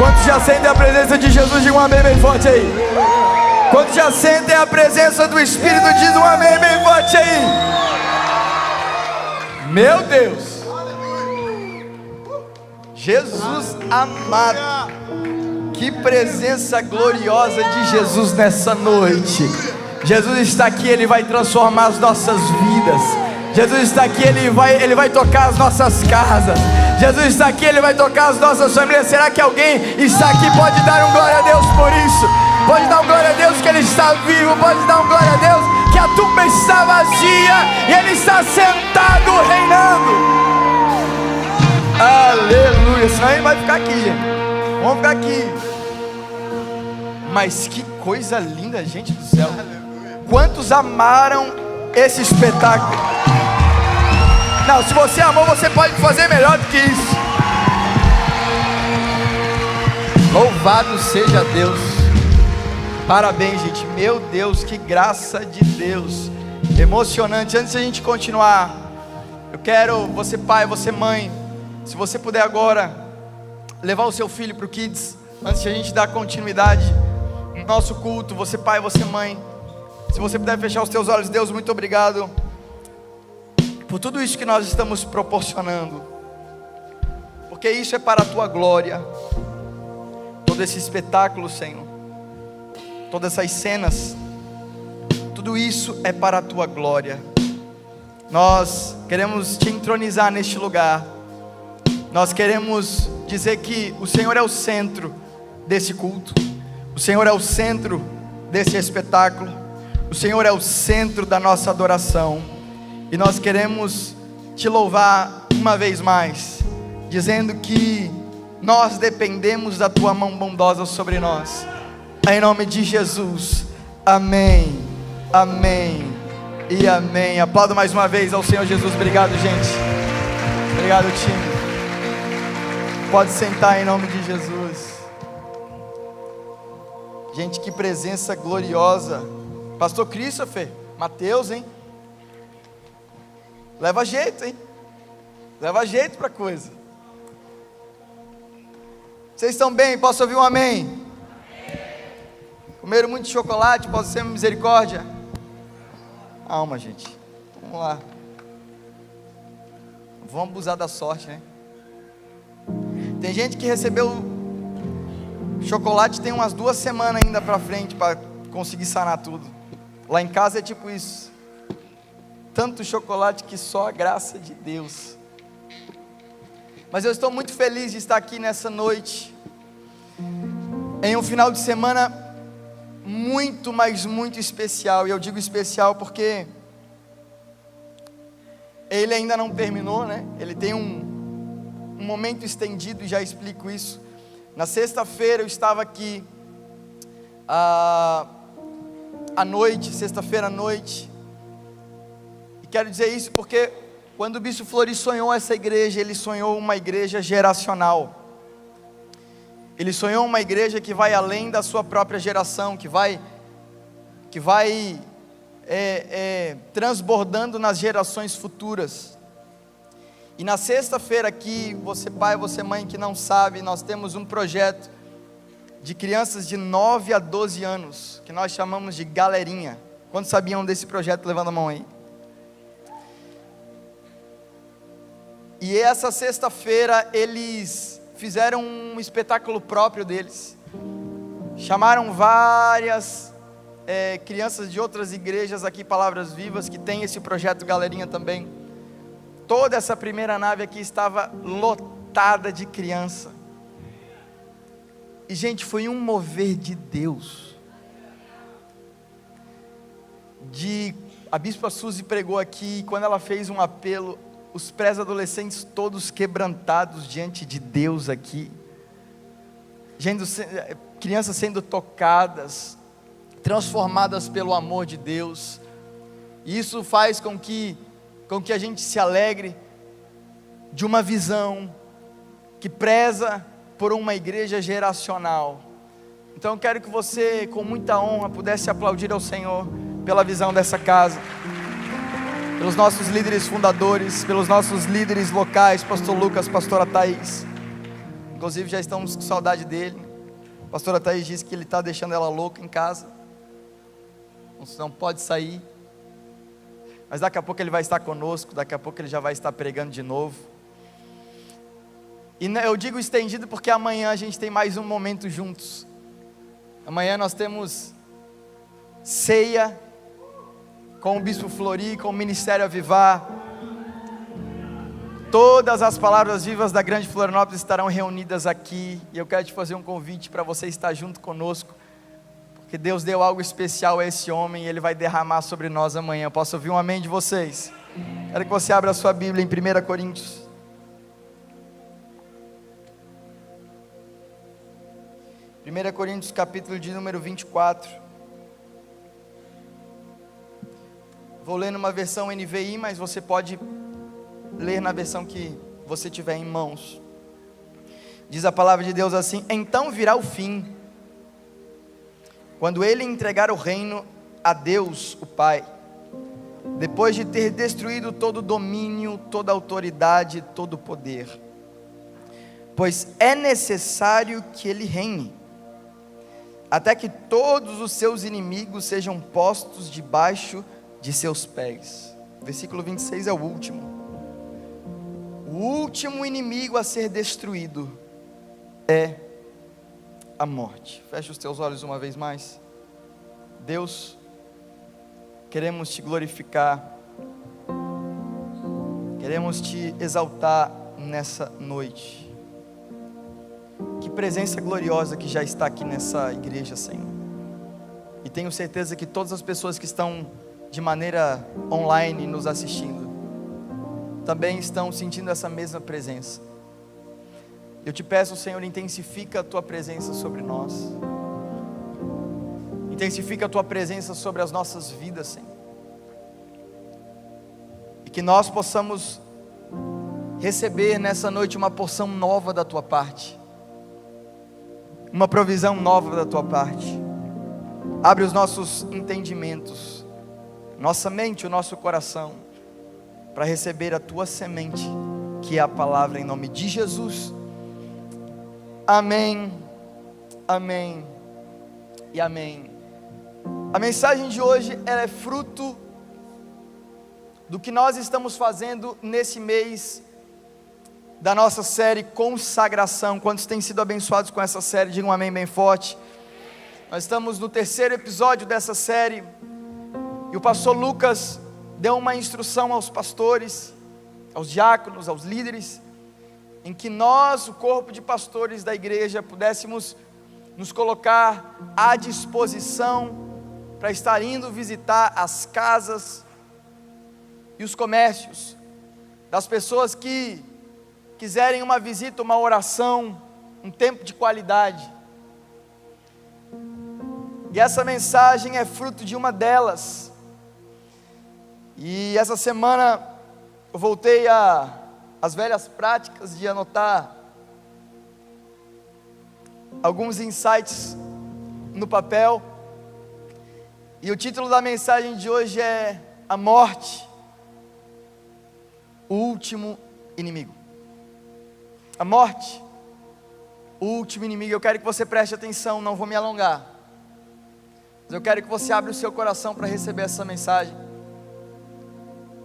Quantos já sentem a presença de Jesus? Diga um amém bem forte aí. Quantos já sentem a presença do Espírito? Diz um amém bem forte aí. Meu Deus. Jesus amado. Que presença gloriosa de Jesus nessa noite. Jesus está aqui, Ele vai transformar as nossas vidas. Jesus está aqui, Ele vai tocar as nossas casas. Jesus está aqui, Ele vai tocar as nossas famílias. Será que alguém está aqui? Pode dar um glória a Deus por isso. Pode dar um glória a Deus que Ele está vivo. Pode dar um glória a Deus que a tumba está vazia e Ele está sentado reinando. Aleluia. Senão Ele vai ficar aqui, gente. Vamos ficar aqui. Mas que coisa linda, gente do céu. Quantos amaram esse espetáculo? Não, se você amou, você pode fazer melhor do que isso. Louvado seja Deus. Parabéns, gente. Meu Deus, que graça de Deus. Emocionante. Antes de a gente continuar, eu quero, você pai, você mãe, se você puder agora levar o seu filho para o Kids, antes de a gente dar continuidade no nosso culto. Você pai, você mãe, se você puder fechar os teus olhos. Deus, muito obrigado por tudo isso que nós estamos proporcionando, porque isso é para a tua glória. Todo esse espetáculo, Senhor, todas essas cenas, tudo isso é para a tua glória. Nós queremos te entronizar neste lugar. Nós queremos dizer que o Senhor é o centro desse culto. O Senhor é o centro desse espetáculo. O Senhor é o centro da nossa adoração. E nós queremos te louvar uma vez mais, dizendo que nós dependemos da tua mão bondosa sobre nós. Em nome de Jesus. Amém. Amém e amém. Aplaudo mais uma vez ao Senhor Jesus. Obrigado, gente. Obrigado, time. Pode sentar em nome de Jesus. Gente, que presença gloriosa. Pastor Christopher, Mateus, hein? Leva jeito, hein? Leva jeito pra coisa. Vocês estão bem? Posso ouvir um amém? Comeram muito chocolate? Posso ser misericórdia? Calma, gente. Vamos lá. Vamos abusar da sorte, né? Tem gente que recebeu chocolate tem umas 2 semanas ainda pra frente para conseguir sanar tudo. Lá em casa é tipo isso. Tanto chocolate que só a graça de Deus. Mas eu estou muito feliz de estar aqui nessa noite, em um final de semana muito, mas muito especial. E eu digo especial porque ele ainda não terminou, né? Ele tem um momento estendido, e já explico isso. Na sexta-feira eu estava aqui à noite, sexta-feira à noite. E quero dizer isso porque quando o Bispo Flori sonhou essa igreja, ele sonhou uma igreja geracional. Ele sonhou uma igreja que vai além da sua própria geração, que vai transbordando nas gerações futuras. E na sexta-feira aqui, você pai, você mãe que não sabe, nós temos um projeto de crianças de 9 a 12 anos, que nós chamamos de Galerinha. Quantos sabiam desse projeto? Levanta a mão aí. E essa sexta-feira eles fizeram um espetáculo próprio deles. Chamaram várias crianças de outras igrejas aqui, Palavras Vivas, que tem esse projeto Galerinha também. Toda essa primeira nave aqui estava lotada de criança. E gente, foi um mover de Deus. A Bispa Suzy pregou aqui, e quando ela fez um apelo, os pré-adolescentes todos quebrantados diante de Deus aqui. Gente, crianças sendo tocadas, transformadas pelo amor de Deus. E isso faz com que a gente se alegre de uma visão que preza por uma igreja geracional. Então eu quero que você, com muita honra, pudesse aplaudir ao Senhor pela visão dessa casa, pelos nossos líderes fundadores, pelos nossos líderes locais, pastor Lucas, pastora Thaís. inclusive já estamos com saudade dele. A pastora Thaís disse que ele está deixando ela louca em casa, não pode sair, mas daqui a pouco ele vai estar conosco, daqui a pouco ele já vai estar pregando de novo. E eu digo estendido porque amanhã a gente tem mais um momento juntos. Amanhã nós temos ceia com o Bispo Flori, com o Ministério Avivar. Todas as palavras vivas da Grande Florianópolis estarão reunidas aqui, e eu quero te fazer um convite para você estar junto conosco, porque Deus deu algo especial a esse homem, e Ele vai derramar sobre nós amanhã. Posso ouvir um amém de vocês? Quero que você abra a sua Bíblia em 1 Coríntios. 1 Coríntios capítulo de número 24. Vou ler numa versão NVI, mas você pode ler na versão que você tiver em mãos. Diz a palavra de Deus assim: então virá o fim, quando ele entregar o reino a Deus o Pai, depois de ter destruído todo o domínio, toda a autoridade, todo o poder. Pois é necessário que ele reine, até que todos os seus inimigos sejam postos debaixo de seus pés. Versículo 26 é o último. O último inimigo a ser destruído é a morte. Feche os teus olhos uma vez mais. Deus, queremos te glorificar, queremos te exaltar nessa noite. Que presença gloriosa que já está aqui nessa igreja, Senhor. E tenho certeza que todas as pessoas que estão de maneira online nos assistindo também estão sentindo essa mesma presença. Eu te peço, Senhor, intensifica a tua presença sobre nós, intensifica a tua presença sobre as nossas vidas, Senhor, e que nós possamos receber nessa noite uma porção nova da tua parte, uma provisão nova da tua parte. Abre os nossos entendimentos, nossa mente, o nosso coração, para receber a tua semente, que é a palavra, em nome de Jesus. Amém, amém e amém. A mensagem de hoje, ela é fruto do que nós estamos fazendo nesse mês da nossa série Consagração. Quantos têm sido abençoados com essa série? Digam um amém bem forte. Nós estamos no 3º episódio dessa série, e o pastor Lucas deu uma instrução aos pastores, aos diáconos, aos líderes, em que nós, o corpo de pastores da igreja, pudéssemos nos colocar à disposição para estar indo visitar as casas e os comércios das pessoas que quiserem uma visita, uma oração, um tempo de qualidade. E essa mensagem é fruto de uma delas. E essa semana eu voltei às velhas práticas de anotar alguns insights no papel. E o título da mensagem de hoje é A Morte, o último inimigo. A morte, o último inimigo. Eu quero que você preste atenção, não vou me alongar, mas eu quero que você abra o seu coração para receber essa mensagem,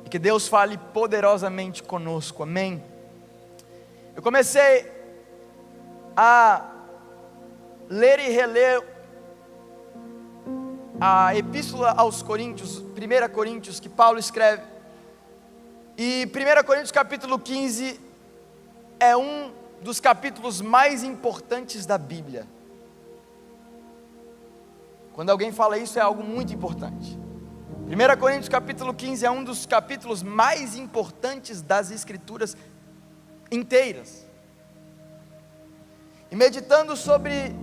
e que Deus fale poderosamente conosco, amém? Eu comecei a ler e reler a epístola aos Coríntios, 1 Coríntios, que Paulo escreve, e 1 Coríntios capítulo 15, é um dos capítulos mais importantes da Bíblia. Quando alguém fala isso, é algo muito importante. 1 Coríntios capítulo 15 é um dos capítulos mais importantes das Escrituras inteiras. E meditando sobre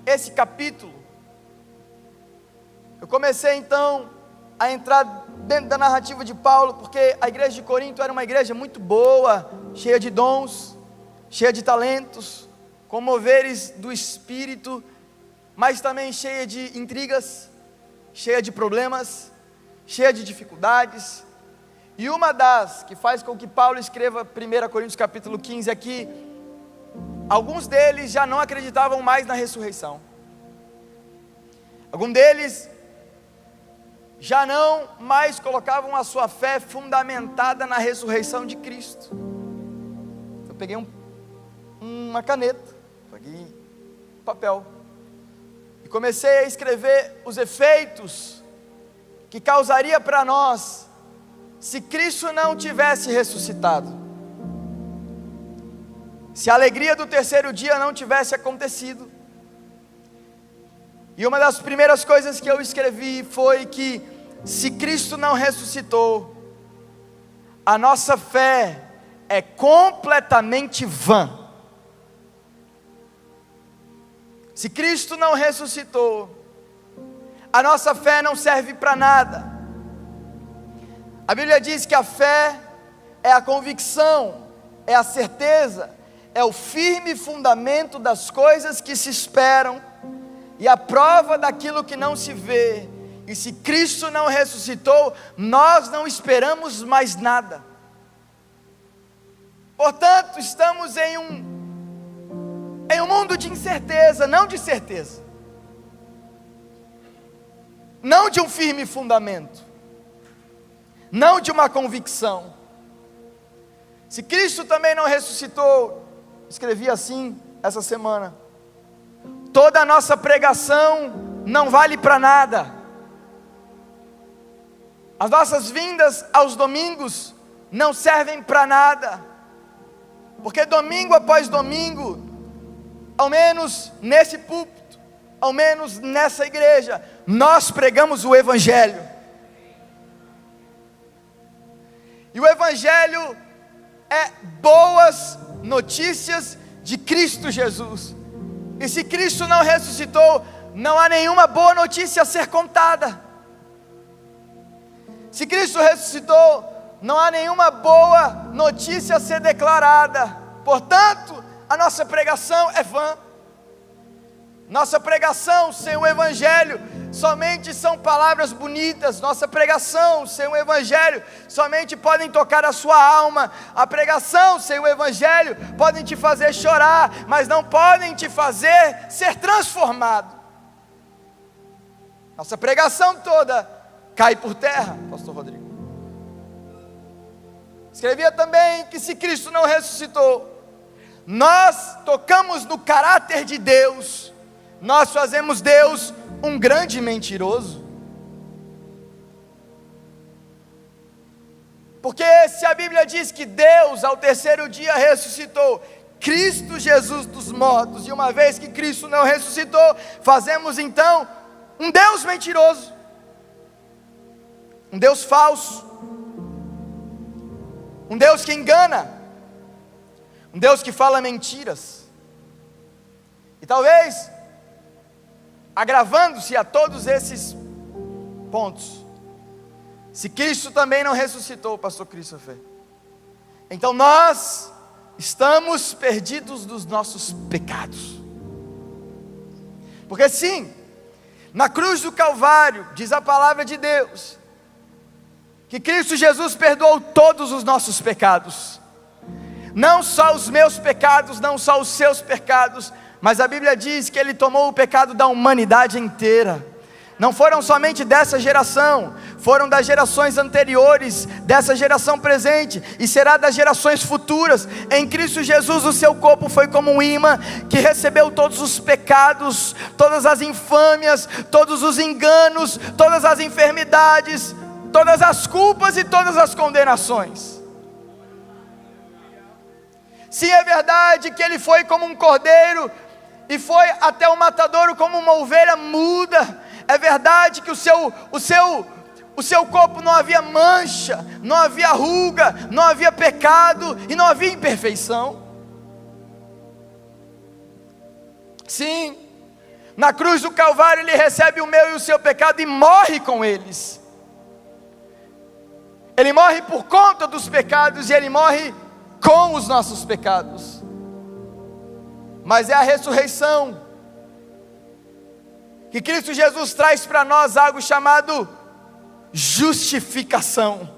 esse capítulo, eu comecei então a entrar dentro da narrativa de Paulo, porque a igreja de Corinto era uma igreja muito boa, cheia de dons, cheia de talentos, com moveres do Espírito, mas também cheia de intrigas, cheia de problemas, cheia de dificuldades, E uma das que faz com que Paulo escreva 1 Coríntios capítulo 15 é que alguns deles já não acreditavam mais na ressurreição. Alguns deles já não mais colocavam a sua fé fundamentada na ressurreição de Cristo. Eu peguei uma caneta, peguei papel e comecei a escrever os efeitos que causaria para nós se Cristo não tivesse ressuscitado, se a alegria do terceiro dia não tivesse acontecido. E uma das primeiras coisas que eu escrevi foi que se Cristo não ressuscitou, a nossa fé é completamente vã. Se Cristo não ressuscitou, a nossa fé não serve para nada. A Bíblia diz que a fé é a convicção, é a certeza, é o firme fundamento das coisas que se esperam e a prova daquilo que não se vê. E se Cristo não ressuscitou, nós não esperamos mais nada. Portanto, estamos em um mundo de incerteza, não de certeza, não de um firme fundamento, não de uma convicção. Se Cristo também não ressuscitou, escrevi assim essa semana: toda a nossa pregação não vale para nada. As nossas vindas aos domingos não servem para nada, porque domingo após domingo, ao menos nesse púlpito, ao menos nessa igreja, nós pregamos o Evangelho. E o Evangelho é boas notícias de Cristo Jesus. E se Cristo não ressuscitou, não há nenhuma boa notícia a ser contada. Se Cristo ressuscitou, não há nenhuma boa notícia a ser declarada. Portanto, a nossa pregação é vã. Nossa pregação sem o Evangelho somente são palavras bonitas. Nossa pregação sem o Evangelho somente podem tocar a sua alma. A pregação sem o Evangelho podem te fazer chorar, mas não podem te fazer ser transformado. Nossa pregação toda cai por terra, pastor Rodrigo. Escrevia também que se Cristo não ressuscitou, nós tocamos no caráter de Deus, nós fazemos Deus um grande mentiroso. Porque se a Bíblia diz que Deus ao terceiro dia ressuscitou Cristo Jesus dos mortos, e uma vez que Cristo não ressuscitou, fazemos então um Deus mentiroso, um Deus falso, um Deus que engana, um Deus que fala mentiras. E talvez, agravando-se a todos esses pontos, se Cristo também não ressuscitou, pastor Christopher, então nós estamos perdidos dos nossos pecados. Porque sim, na cruz do Calvário, diz a palavra de Deus, que Cristo Jesus perdoou todos os nossos pecados, não só os meus pecados, não só os seus pecados, mas a Bíblia diz que Ele tomou o pecado da humanidade inteira. Não foram somente dessa geração, foram das gerações anteriores, dessa geração presente, e será das gerações futuras. Em Cristo Jesus o seu corpo foi como um imã, que recebeu todos os pecados, todas as infâmias, todos os enganos, todas as enfermidades, todas as culpas e todas as condenações. Sim, é verdade que Ele foi como um cordeiro, e foi até o matadouro como uma ovelha muda. É verdade que o seu corpo não havia mancha, não havia ruga, não havia pecado e não havia imperfeição. Sim, na cruz do Calvário Ele recebe o meu e o seu pecado e morre com eles. Ele morre por conta dos pecados e Ele morre com os nossos pecados. Mas é a ressurreição que Cristo Jesus traz para nós algo chamado justificação.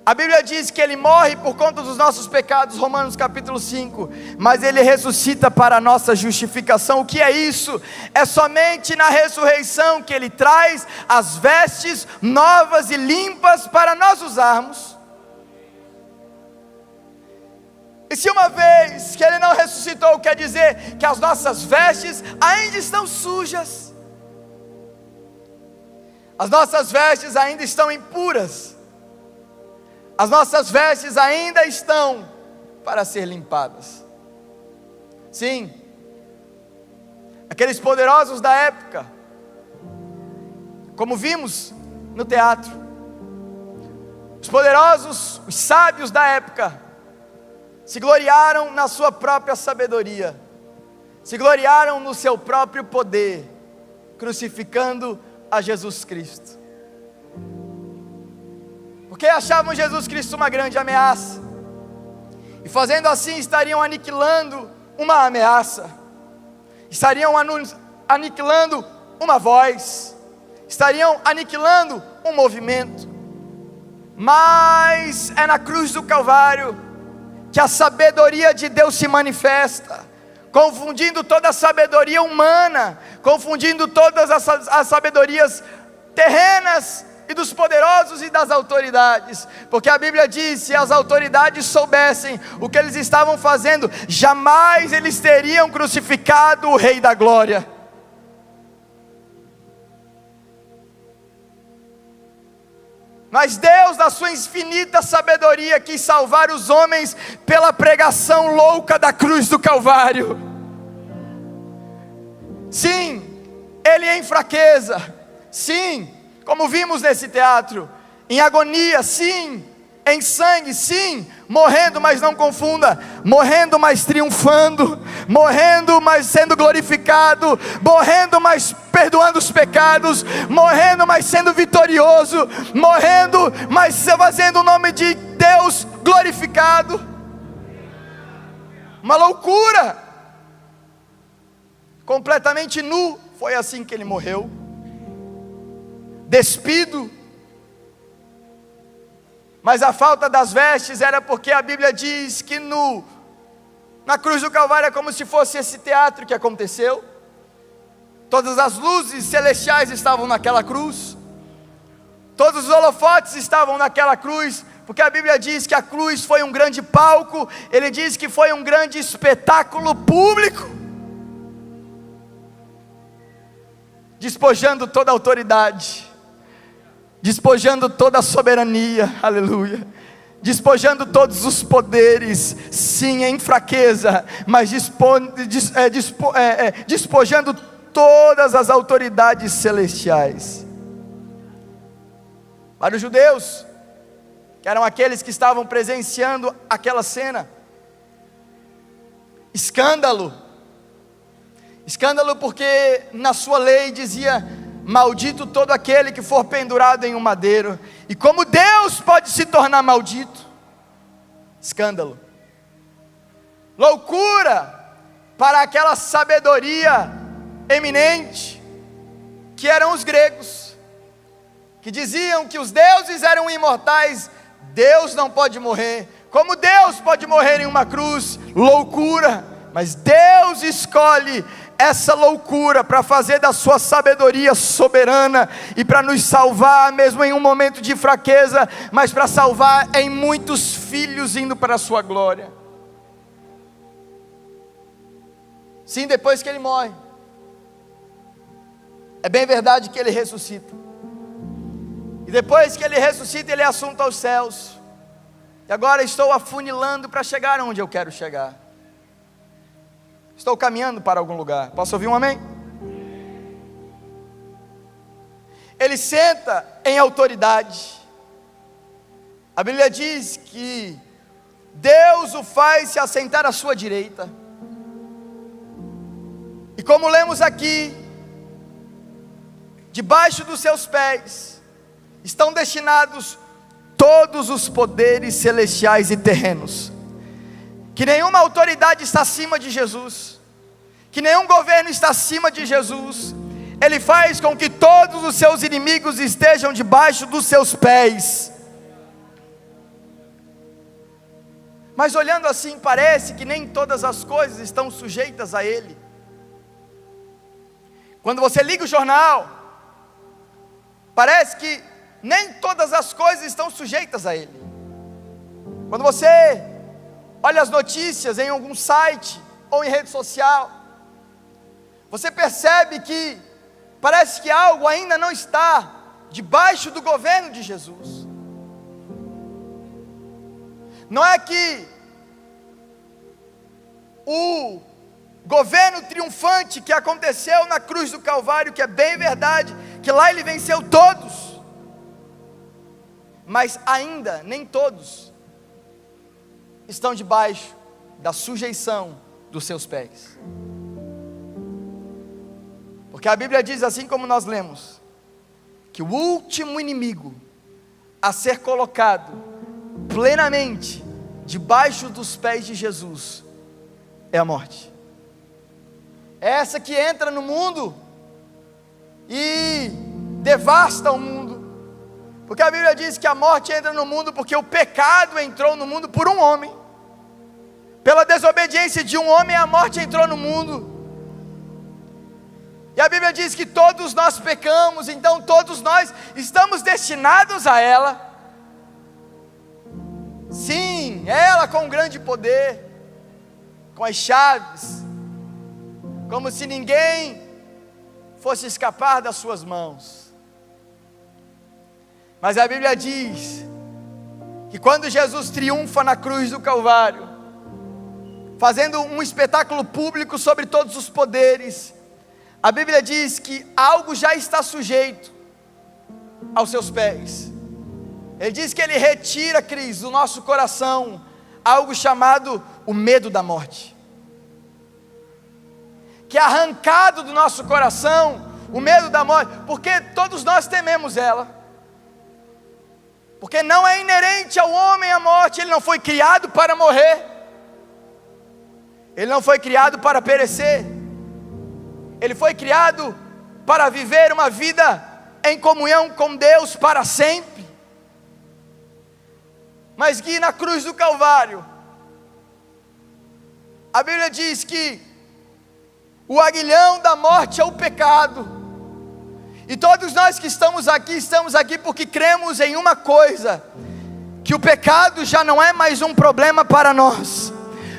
A Bíblia diz que Ele morre por conta dos nossos pecados, Romanos capítulo 5, mas Ele ressuscita para a nossa justificação. O que é isso? É somente na ressurreição que Ele traz as vestes novas e limpas para nós usarmos. E se uma vez que Ele não ressuscitou, quer dizer que as nossas vestes ainda estão sujas, as nossas vestes ainda estão impuras, as nossas vestes ainda estão para ser limpadas. Sim, aqueles poderosos da época, como vimos no teatro, os poderosos, os sábios da época, se gloriaram na sua própria sabedoria, se gloriaram no seu próprio poder, crucificando a Jesus Cristo, porque achavam Jesus Cristo uma grande ameaça, e fazendo assim estariam aniquilando uma ameaça, estariam aniquilando uma voz, estariam aniquilando um movimento. Mas é na cruz do Calvário que a sabedoria de Deus se manifesta, confundindo toda a sabedoria humana, confundindo todas as sabedorias terrenas e dos poderosos e das autoridades, porque a Bíblia diz: se as autoridades soubessem o que eles estavam fazendo, jamais eles teriam crucificado o Rei da Glória. Mas Deus, na sua infinita sabedoria, quis salvar os homens pela pregação louca da cruz do Calvário. Sim, Ele em fraqueza, sim, como vimos nesse teatro, em agonia, sim, em sangue, sim, morrendo, mas não confunda, morrendo, mas triunfando, morrendo, mas sendo glorificado, morrendo, mas perdoando os pecados, morrendo, mas sendo vitorioso, morrendo, mas fazendo o nome de Deus glorificado. Uma loucura, completamente nu, foi assim que Ele morreu, despido. Mas a falta das vestes era porque a Bíblia diz que na cruz do Calvário é como se fosse esse teatro que aconteceu. Todas as luzes celestiais estavam naquela cruz, todos os holofotes estavam naquela cruz, porque a Bíblia diz que a cruz foi um grande palco, ele diz que foi um grande espetáculo público, despojando toda a autoridade, despojando toda a soberania, aleluia, despojando todos os poderes, sim, em fraqueza, mas despojando todas as autoridades celestiais. Para os judeus, que eram aqueles que estavam presenciando aquela cena, escândalo, porque na sua lei dizia: maldito todo aquele que for pendurado em um madeiro. E como Deus pode se tornar maldito? Escândalo, loucura para aquela sabedoria eminente, que eram os gregos, que diziam que os deuses eram imortais. Deus não pode morrer, como Deus pode morrer em uma cruz? Loucura. Mas Deus escolhe essa loucura para fazer da sua sabedoria soberana e para nos salvar mesmo em um momento de fraqueza, mas para salvar em muitos filhos indo para a sua glória. Sim, depois que Ele morre, é bem verdade que Ele ressuscita, e depois que Ele ressuscita, Ele é assunto aos céus. E agora estou afunilando para chegar onde eu quero chegar. Estou caminhando para algum lugar. Posso ouvir um amém? Ele senta em autoridade. A Bíblia diz que Deus o faz se assentar à sua direita. E como lemos aqui, debaixo dos seus pés estão destinados todos os poderes celestiais e terrenos, que nenhuma autoridade está acima de Jesus, que nenhum governo está acima de Jesus. Ele faz com que todos os seus inimigos estejam debaixo dos seus pés. Mas olhando assim, parece que nem todas as coisas estão sujeitas a Ele. Quando você liga o jornal, parece que nem todas as coisas estão sujeitas a Ele. Quando você olha as notícias em algum site ou em rede social, você percebe que parece que algo ainda não está debaixo do governo de Jesus. Não é que o governo triunfante que aconteceu na cruz do Calvário, que é bem verdade, que lá Ele venceu todos, mas ainda nem todos estão debaixo da sujeição dos seus pés. Porque a Bíblia diz, assim como nós lemos, que o último inimigo a ser colocado plenamente debaixo dos pés de Jesus é a morte. É essa que entra no mundo e devasta o mundo. Porque a Bíblia diz que a morte entra no mundo porque o pecado entrou no mundo por um homem. Pela desobediência de um homem, a morte entrou no mundo. E a Bíblia diz que todos nós pecamos, então todos nós estamos destinados a ela. Sim, ela com grande poder, com as chaves, como se ninguém fosse escapar das suas mãos. Mas a Bíblia diz que quando Jesus triunfa na cruz do Calvário, fazendo um espetáculo público sobre todos os poderes, a Bíblia diz que algo já está sujeito aos seus pés. Ele diz que Ele retira, Cris, do nosso coração algo chamado o medo da morte, que é arrancado do nosso coração o medo da morte, porque todos nós tememos ela, porque não é inerente ao homem a morte. Ele não foi criado para morrer, ele não foi criado para perecer, ele foi criado para viver uma vida em comunhão com Deus para sempre. Mas que na cruz do Calvário, a Bíblia diz que o aguilhão da morte é o pecado. E todos nós que estamos aqui porque cremos em uma coisa, que o pecado já não é mais um problema para nós.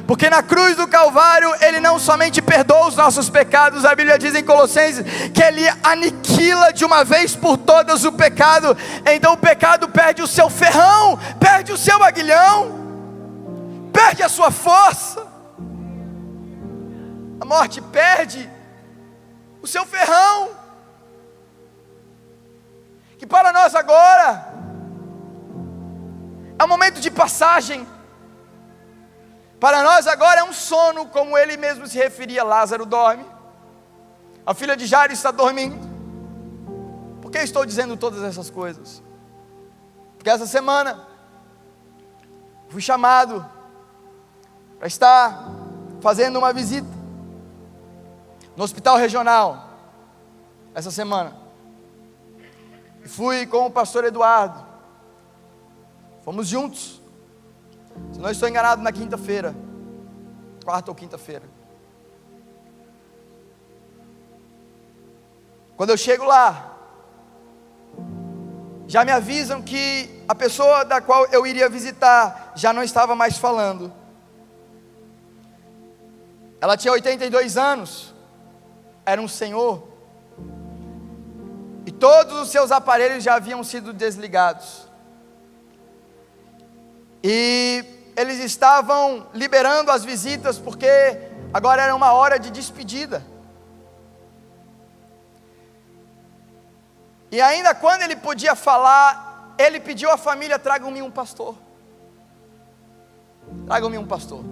Porque na cruz do Calvário, Ele não somente perdoa os nossos pecados, a Bíblia diz em Colossenses, que Ele aniquila de uma vez por todas o pecado. Então o pecado perde o seu ferrão, perde o seu aguilhão, perde a sua força. A morte perde o seu ferrão, que para nós agora é um momento de passagem. Para nós agora é um sono, como Ele mesmo se referia. Lázaro dorme, a filha de Jairo está dormindo. Por que eu estou dizendo todas essas coisas? Porque essa semana fui chamado para estar fazendo uma visita no hospital regional essa semana. E fui com o pastor Eduardo, fomos juntos, se não estou enganado, na quinta-feira, quarta ou quinta-feira. Quando eu chego lá, já me avisam que a pessoa da qual eu iria visitar já não estava mais falando. Ela tinha 82 anos, era um senhor, e todos os seus aparelhos já haviam sido desligados. E eles estavam liberando as visitas, porque agora era uma hora de despedida. E ainda quando ele podia falar, ele pediu à família: tragam-me um pastor. Tragam-me um pastor.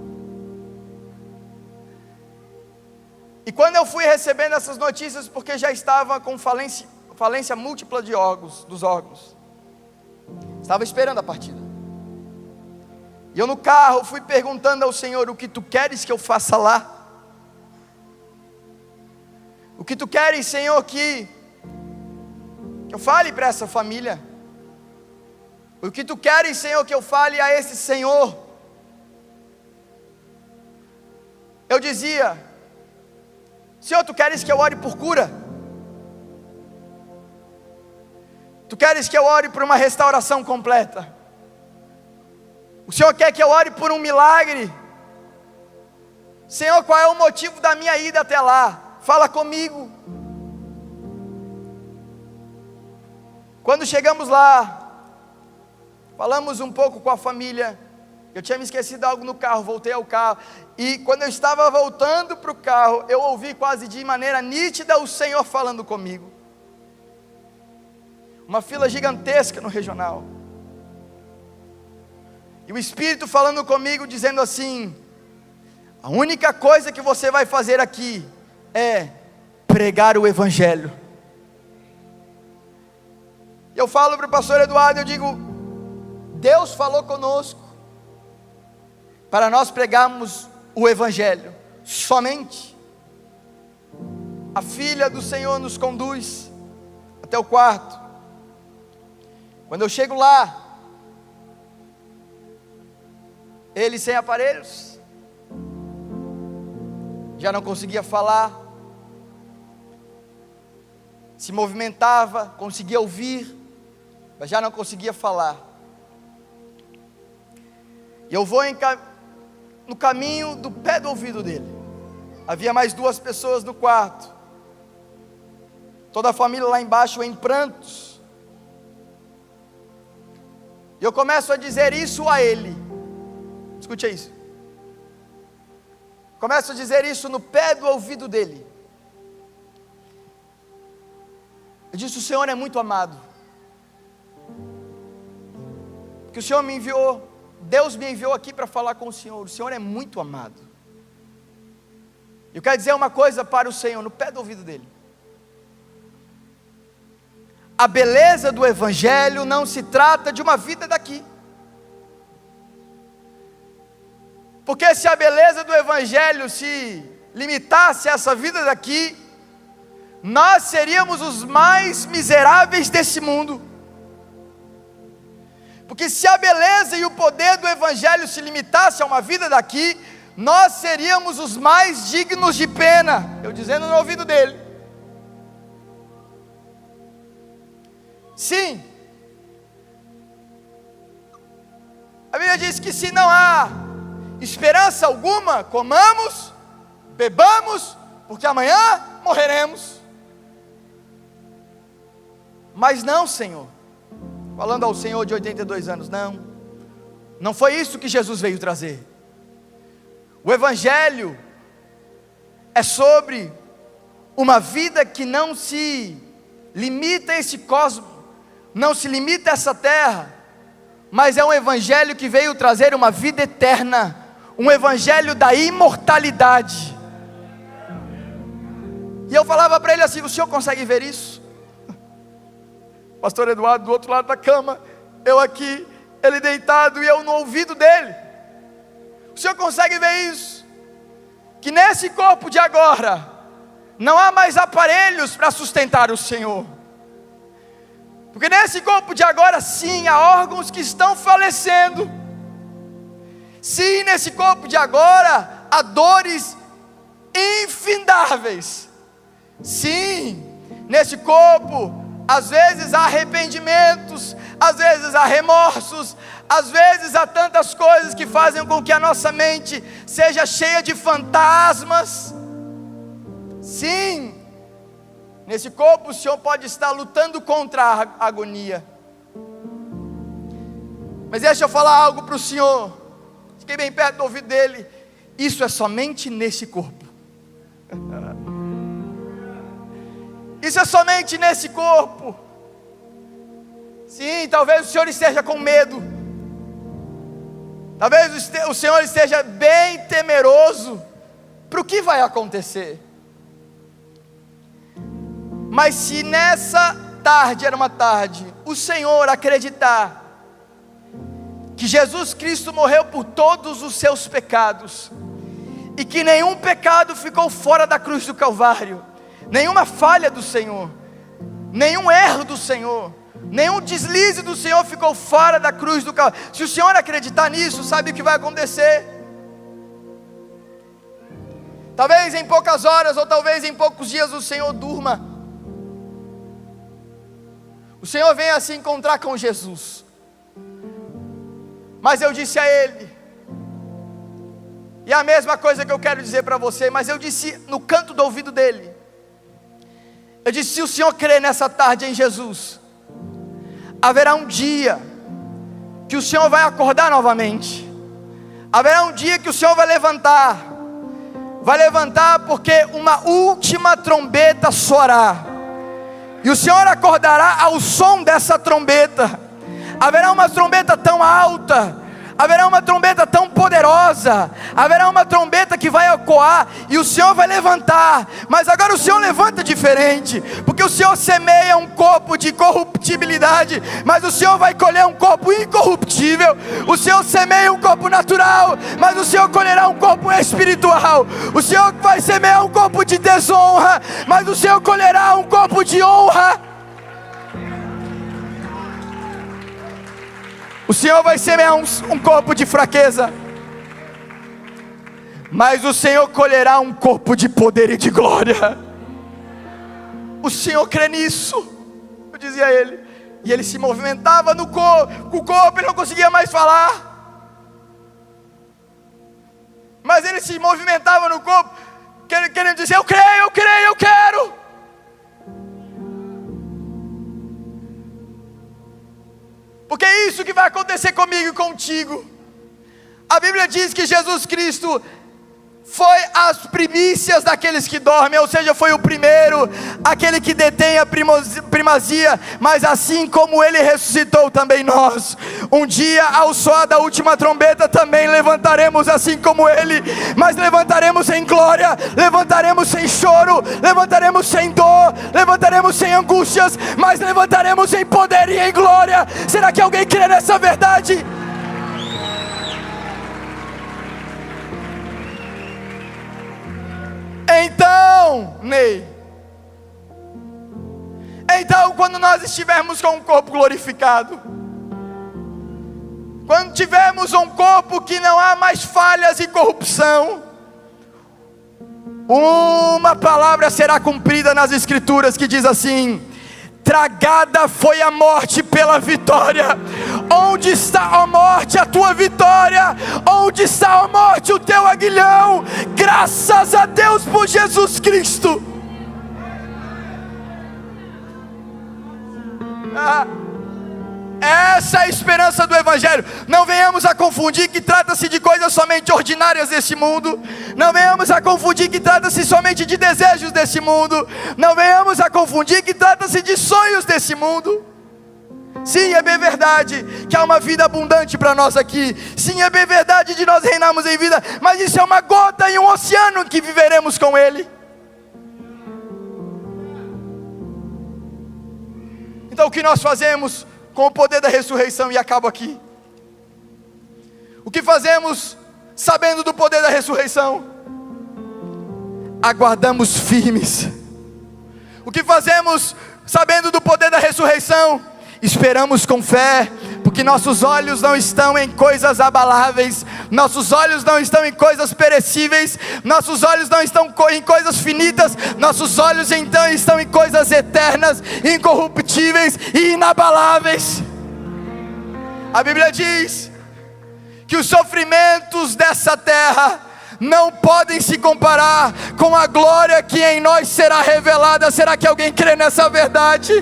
E quando eu fui recebendo essas notícias, porque já estava com falência múltipla de órgãos, dos órgãos, estava esperando a partida. E eu no carro fui perguntando ao Senhor: o que tu queres que eu faça lá? O que tu queres, Senhor, que eu fale para essa família? O que tu queres, Senhor, que eu fale a esse senhor? eu dizia: Senhor, tu queres que eu ore por cura? Tu queres que eu ore por uma restauração completa? O Senhor quer que eu ore por um milagre? Senhor, qual é o motivo da minha ida até lá? Fala comigo. Quando chegamos lá, falamos um pouco com a família. Eu tinha me esquecido algo no carro, voltei ao carro. E quando eu estava voltando para o carro, eu ouvi quase de maneira nítida o Senhor falando comigo. Uma fila gigantesca no regional. E o Espírito falando comigo, dizendo assim: a única coisa que você vai fazer aqui é pregar o Evangelho. Eu falo para o pastor Eduardo, eu digo: Deus falou conosco para nós pregarmos o Evangelho, somente. A filha do Senhor nos conduz até o quarto. Quando eu chego lá, ele sem aparelhos, já não conseguia falar, se movimentava, conseguia ouvir, mas já não conseguia falar. E eu vou no caminho do pé do ouvido dele. Havia mais 2 pessoas no quarto, toda a família lá embaixo em prantos. E eu começo a dizer isso a ele. Escute isso. Começo a dizer isso no pé do ouvido dele. Eu disse: o Senhor é muito amado. Porque o Senhor me enviou, Deus me enviou aqui para falar com o Senhor. O Senhor é muito amado. Eu quero dizer uma coisa para o Senhor, no pé do ouvido dele. A beleza do Evangelho não se trata de uma vida daqui. Porque se a beleza do Evangelho se limitasse a essa vida daqui, nós seríamos os mais miseráveis desse mundo. Porque se a beleza e o poder do Evangelho se limitasse a uma vida daqui, nós seríamos os mais dignos de pena. Eu dizendo no ouvido dele. Sim. A Bíblia diz que se não há esperança alguma, comamos, bebamos, porque amanhã morreremos. Mas não, Senhor. Falando ao Senhor de 82 anos, não foi isso que Jesus veio trazer. O Evangelho é sobre uma vida que não se limita a esse cosmos, não se limita a essa terra, mas é um Evangelho que veio trazer uma vida eterna, um Evangelho da imortalidade. E eu falava para ele assim: o senhor consegue ver isso? Pastor Eduardo do outro lado da cama, eu aqui, ele deitado e eu no ouvido dele. O senhor consegue ver isso? Que nesse corpo de agora, não há mais aparelhos para sustentar o Senhor. Porque nesse corpo de agora sim, há órgãos que estão falecendo. Sim, nesse corpo de agora, há dores infindáveis. Sim, nesse corpo, às vezes há arrependimentos, às vezes há remorsos, às vezes há tantas coisas que fazem com que a nossa mente seja cheia de fantasmas. Sim, nesse corpo o Senhor pode estar lutando contra a agonia. Mas deixa eu falar algo para o Senhor. Fiquei bem perto do ouvido dele. Isso é somente nesse corpo. Isso é somente nesse corpo. Sim, talvez o Senhor esteja com medo. Talvez o Senhor esteja bem temeroso para o que vai acontecer. Mas se nessa tarde, era uma tarde, o Senhor acreditar que Jesus Cristo morreu por todos os seus pecados, e que nenhum pecado ficou fora da cruz do Calvário, nenhuma falha do Senhor, nenhum erro do Senhor, nenhum deslize do Senhor ficou fora da cruz do Calvário. Se o Senhor acreditar nisso, sabe o que vai acontecer? Talvez em poucas horas, ou talvez em poucos dias o Senhor durma. O Senhor venha se encontrar com Jesus. Mas eu disse a Ele, e a mesma coisa que eu quero dizer para você, mas eu disse no canto do ouvido dele. Eu disse: se o Senhor crer nessa tarde em Jesus, haverá um dia que o Senhor vai acordar novamente. Haverá um dia que o Senhor vai levantar. Vai levantar porque uma última trombeta soará. E o Senhor acordará ao som dessa trombeta. Haverá uma trombeta tão alta, haverá uma trombeta tão poderosa, haverá uma trombeta que vai ecoar, e o Senhor vai levantar. Mas agora o Senhor levanta diferente, porque o Senhor semeia um corpo de corruptibilidade, mas o Senhor vai colher um corpo incorruptível. O Senhor semeia um corpo natural, mas o Senhor colherá um corpo espiritual. O Senhor vai semear um corpo de desonra, mas o Senhor colherá um corpo de honra. O Senhor vai semear um corpo de fraqueza, mas o Senhor colherá um corpo de poder e de glória. O Senhor crê nisso, eu dizia a ele. E ele se movimentava no corpo, o corpo, ele não conseguia mais falar, mas ele se movimentava no corpo, querendo dizer: eu creio, eu creio, eu quero. Porque é isso que vai acontecer comigo e contigo. A Bíblia diz que Jesus Cristo foi as primícias daqueles que dormem, ou seja, foi o primeiro, aquele que detém a primazia. Mas assim como Ele ressuscitou, também nós, um dia ao soar da última trombeta, também levantaremos assim como Ele. Mas levantaremos em glória, levantaremos sem choro, levantaremos sem dor, levantaremos sem angústias, mas levantaremos em poder e em glória. Será que alguém crê nessa verdade? Então, Ney, então quando nós estivermos com um corpo glorificado, quando tivermos um corpo que não há mais falhas e corrupção, uma palavra será cumprida nas Escrituras que diz assim: tragada foi a morte pela vitória. Onde está a morte, a tua vitória? Onde está a morte, o teu aguilhão? Graças a Deus por Jesus Cristo. Essa é a esperança do Evangelho. Não venhamos a confundir que trata-se de coisas somente ordinárias desse mundo. Não venhamos a confundir que trata-se somente de desejos desse mundo. Não venhamos a confundir que trata-se de sonhos desse mundo. Sim, é bem verdade que há uma vida abundante para nós aqui. Sim, é bem verdade de nós reinarmos em vida, mas isso é uma gota em um oceano que viveremos com Ele. Então o que nós fazemos com o poder da ressurreição? E acabo aqui. O que fazemos sabendo do poder da ressurreição? Aguardamos firmes. O que fazemos sabendo do poder da ressurreição? Esperamos com fé, porque nossos olhos não estão em coisas abaláveis, nossos olhos não estão em coisas perecíveis, nossos olhos não estão em coisas finitas, nossos olhos então estão em coisas eternas, incorruptíveis e inabaláveis. A Bíblia diz que os sofrimentos dessa terra não podem se comparar com a glória que em nós será revelada. Será que alguém crê nessa verdade?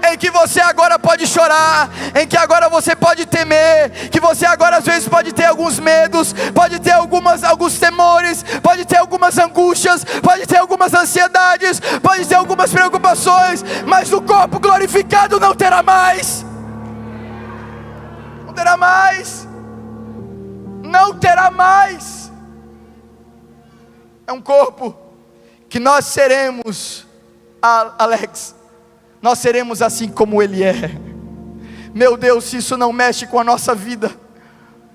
Em que você agora pode chorar, em que agora você pode temer, que você agora às vezes pode ter alguns medos, pode ter alguns temores, pode ter algumas angústias, pode ter algumas ansiedades, pode ter algumas preocupações, mas o corpo glorificado não terá mais. Não terá mais. Não terá mais. É um corpo que nós seremos, Alex, nós seremos assim como Ele é. Meu Deus, se isso não mexe com a nossa vida.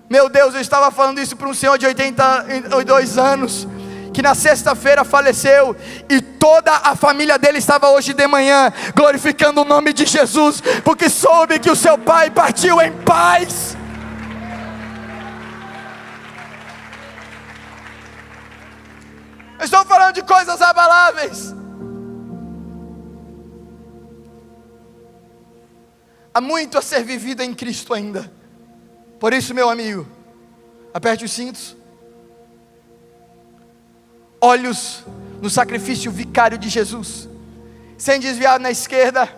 Meu Deus, eu estava falando isso para um senhor de 82 anos, que na sexta-feira faleceu, e toda a família dele estava hoje de manhã glorificando o nome de Jesus, porque soube que o seu pai partiu em paz. Eu estou falando de coisas abaláveis. Há muito a ser vivido em Cristo ainda. Por isso, meu amigo, aperte os cintos. Olhos no sacrifício vicário de Jesus, sem desviar na esquerda,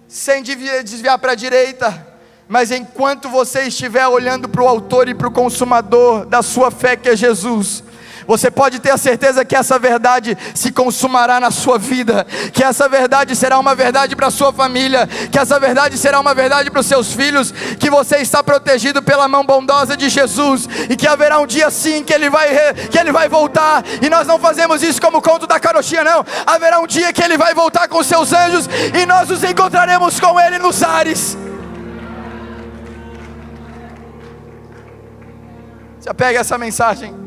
sem desviar para a direita, mas enquanto você estiver olhando para o autor e para o consumador da sua fé, que é Jesus, você pode ter a certeza que essa verdade se consumará na sua vida, que essa verdade será uma verdade para a sua família, que essa verdade será uma verdade para os seus filhos, que você está protegido pela mão bondosa de Jesus, e que haverá um dia sim que Ele vai voltar, e nós não fazemos isso como o conto da carochinha não, haverá um dia que Ele vai voltar com os seus anjos, e nós nos encontraremos com Ele nos ares. Se apegue a essa mensagem.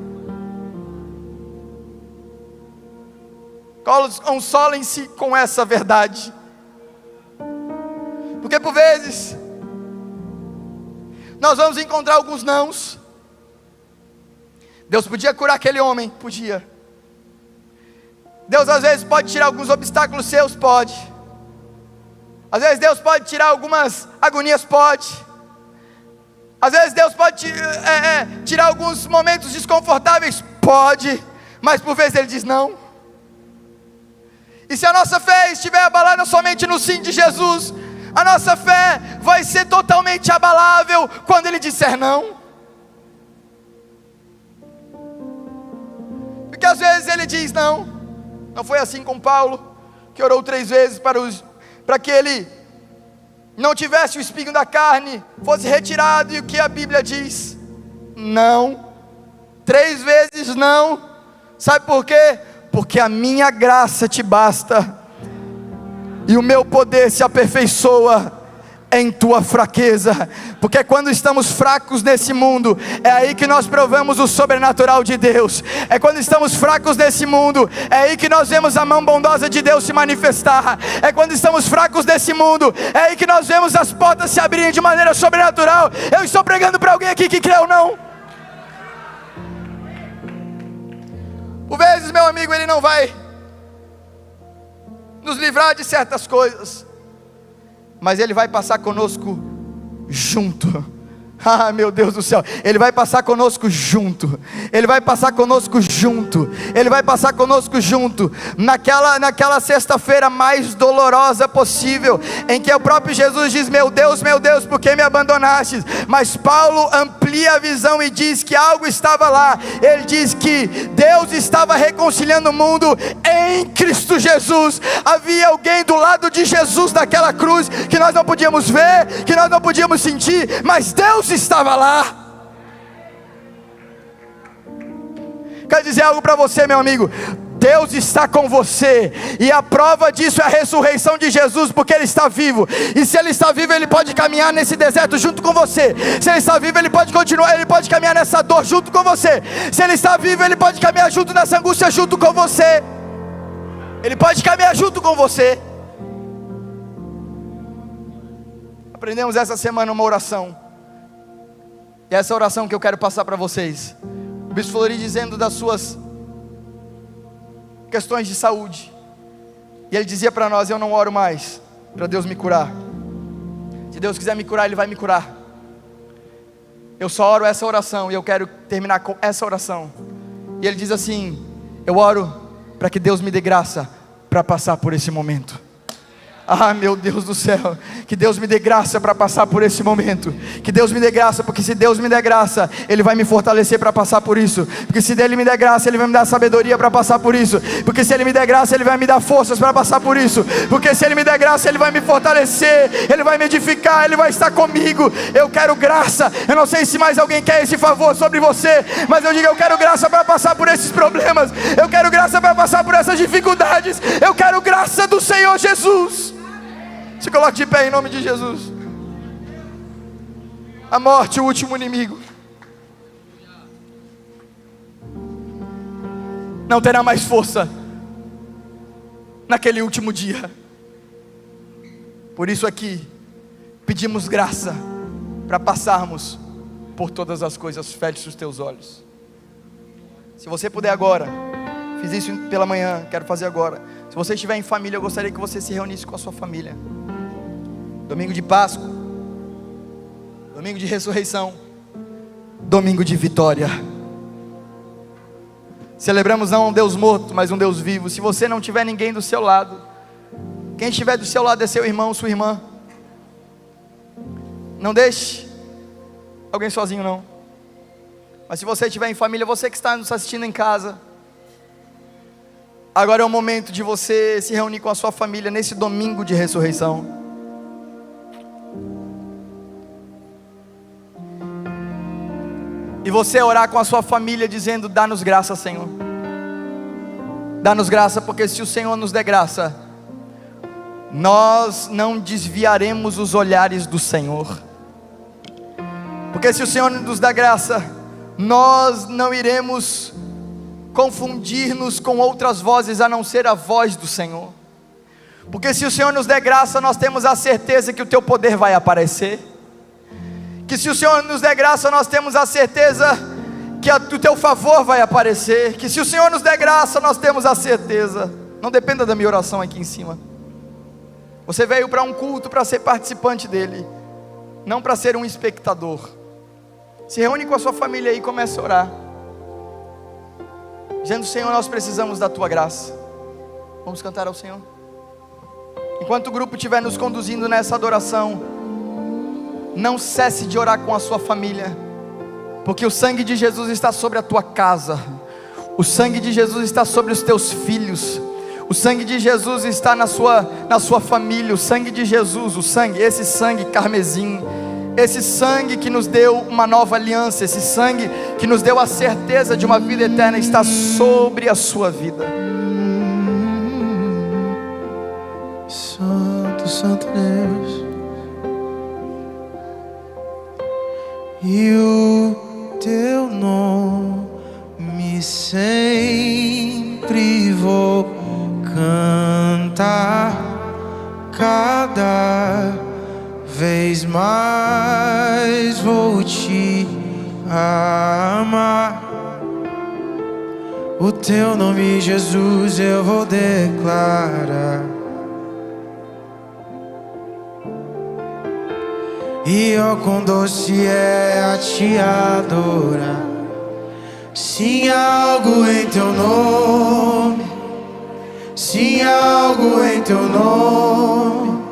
Consolem-se com essa verdade, porque por vezes nós vamos encontrar alguns nãos. Deus podia curar aquele homem, podia. Deus às vezes pode tirar alguns obstáculos seus, pode. Às vezes Deus pode tirar algumas agonias, pode. Às vezes Deus pode tirar alguns momentos desconfortáveis, pode. Mas por vezes Ele diz não. E se a nossa fé estiver abalada somente no sim de Jesus, a nossa fé vai ser totalmente abalável quando Ele disser não. Porque às vezes Ele diz não. Não foi assim com Paulo, que orou 3 vezes para que ele não tivesse o espinho da carne, fosse retirado, e o que a Bíblia diz? Não. 3 vezes não. Sabe por quê? Porque a minha graça te basta, e o meu poder se aperfeiçoa em tua fraqueza. Porque quando estamos fracos nesse mundo, é aí que nós provamos o sobrenatural de Deus. É quando estamos fracos nesse mundo, é aí que nós vemos a mão bondosa de Deus se manifestar. É quando estamos fracos nesse mundo, é aí que nós vemos as portas se abrirem de maneira sobrenatural. Eu estou pregando para alguém aqui que crê ou não? Por vezes, meu amigo, Ele não vai nos livrar de certas coisas, mas Ele vai passar conosco junto. Ah, meu Deus do céu, Ele vai passar conosco junto. Ele vai passar conosco junto. Ele vai passar conosco junto. Naquela sexta-feira mais dolorosa possível, em que o próprio Jesus diz: meu Deus, por que me abandonaste? Mas Paulo amplia a visão e diz que algo estava lá. Ele diz que Deus estava reconciliando o mundo em Cristo Jesus. Havia alguém do lado de Jesus naquela cruz, que nós não podíamos ver, que nós não podíamos sentir, mas Deus estava lá. Quero dizer algo para você, meu amigo: Deus está com você, e a prova disso é a ressurreição de Jesus, porque Ele está vivo. E se Ele está vivo, Ele pode caminhar nesse deserto junto com você. Se Ele está vivo, Ele pode continuar, Ele pode caminhar nessa dor junto com você. Se Ele está vivo, Ele pode caminhar junto nessa angústia junto com você. Ele pode caminhar junto com você. Aprendemos essa semana uma oração, e essa oração que eu quero passar para vocês. O Bispo Flori dizendo das suas questões de saúde, e ele dizia para nós: eu não oro mais para Deus me curar. Se Deus quiser me curar, Ele vai me curar. Eu só oro essa oração, e eu quero terminar com essa oração. E ele diz assim: eu oro para que Deus me dê graça para passar por esse momento. Ah, meu Deus do céu, que Deus me dê graça para passar por esse momento. Que Deus me dê graça, porque se Deus me der graça, Ele vai me fortalecer para passar por isso. Porque se Ele me der graça, Ele vai me dar sabedoria para passar por isso. Porque se Ele me der graça, Ele vai me dar forças para passar por isso. Porque se Ele me der graça, Ele vai me fortalecer, Ele vai me edificar, Ele vai estar comigo. Eu quero graça. Eu não sei se mais alguém quer esse favor sobre você, mas eu digo: eu quero graça para passar por esses problemas. Eu quero graça para passar por essas dificuldades. Eu quero graça do Senhor Jesus. Se coloque de pé em nome de Jesus. A morte, o último inimigo, não terá mais força naquele último dia. Por isso aqui pedimos graça para passarmos por todas as coisas. Feche os teus olhos. Se você puder agora, Fiz isso pela manhã, quero fazer agora. Se você estiver em família, eu gostaria que você se reunisse com a sua família. Domingo de Páscoa, domingo de ressurreição, domingo de vitória. Celebramos não um Deus morto, mas um Deus vivo. Se você não tiver ninguém do seu lado, quem estiver do seu lado é seu irmão, sua irmã. Não deixe alguém sozinho não. Mas se você estiver em família, você que está nos assistindo em casa, agora é o momento de você se reunir com a sua família nesse domingo de ressurreição. E você orar com a sua família dizendo: dá-nos graça, Senhor. Dá-nos graça, porque se o Senhor nos der graça, nós não desviaremos os olhares do Senhor. Porque se o Senhor nos dá graça, nós não iremos confundir-nos com outras vozes a não ser a voz do Senhor. Porque se o Senhor nos der graça, nós temos a certeza que o teu poder vai aparecer. Que se o Senhor nos der graça, nós temos a certeza que o teu favor vai aparecer. Que se o Senhor nos der graça, nós temos a certeza. Não dependa da minha oração aqui em cima. Você veio para um culto para ser participante dele, não para ser um espectador. Se reúne com a sua família aí e comece a orar, dizendo: Senhor, nós precisamos da tua graça. Vamos cantar ao Senhor. Enquanto o grupo estiver nos conduzindo nessa adoração, não cesse de orar com a sua família, porque o sangue de Jesus está sobre a tua casa, o sangue de Jesus está sobre os teus filhos, o sangue de Jesus está na sua família. O sangue de Jesus, esse sangue carmesim, esse sangue que nos deu uma nova aliança, esse sangue que nos deu a certeza de uma vida eterna, está sobre a sua vida. Santo, Santo Deus, e o teu nome sempre vou cantar, cada vez mais vou te amar. O teu nome, Jesus, eu vou declarar. E ó, quão doce é a te adorar. Sim, há algo em teu nome, sim, há algo em teu nome,